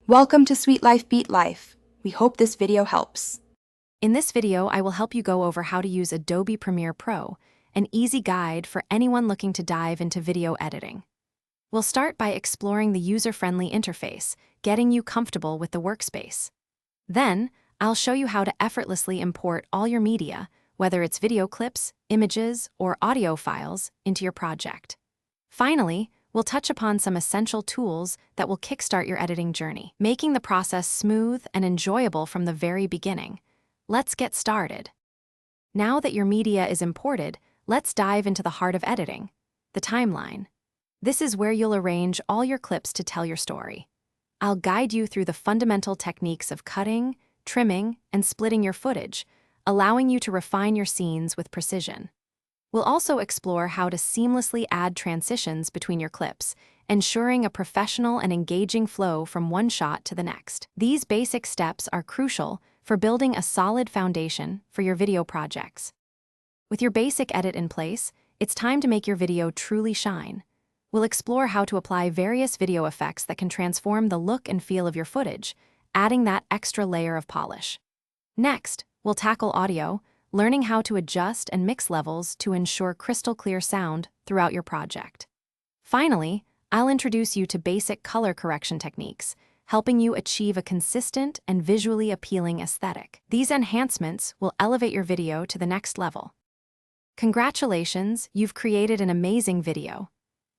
Welcome to Sweet Life Beat Life. We hope this video helps. In this video, I will help you go over how to use Adobe Premiere Pro, an easy guide for anyone looking to dive into video editing. We'll start by exploring the user-friendly interface, getting you comfortable with the workspace. Then, I'll show you how to effortlessly import all your media, whether it's video clips, images, or audio files, into your project. Finally, we'll touch upon some essential tools that will kickstart your editing journey, making the process smooth and enjoyable from the very beginning. Let's get started. Now that your media is imported, let's dive into the heart of editing, the timeline. This is where you'll arrange all your clips to tell your story. I'll guide you through the fundamental techniques of cutting, trimming, and splitting your footage, allowing you to refine your scenes with precision. We'll also explore how to seamlessly add transitions between your clips, ensuring a professional and engaging flow from one shot to the next. These basic steps are crucial for building a solid foundation for your video projects. With your basic edit in place, it's time to make your video truly shine. We'll explore how to apply various video effects that can transform the look and feel of your footage, adding that extra layer of polish. Next, we'll tackle audio, learning how to adjust and mix levels to ensure crystal clear sound throughout your project. Finally, I'll introduce you to basic color correction techniques, helping you achieve a consistent and visually appealing aesthetic. These enhancements will elevate your video to the next level. Congratulations, you've created an amazing video.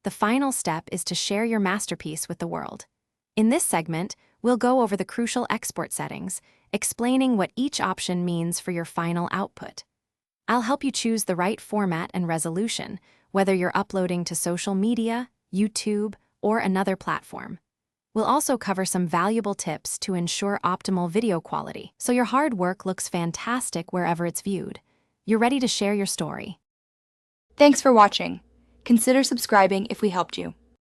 The final step is to share your masterpiece with the world. In this segment, we'll go over the crucial export settings, explaining what each option means for your final output. I'll help you choose the right format and resolution, whether you're uploading to social media, YouTube, or another platform. We'll also cover some valuable tips to ensure optimal video quality, so your hard work looks fantastic wherever it's viewed. You're ready to share your story. Thanks for watching. Consider subscribing if we helped you.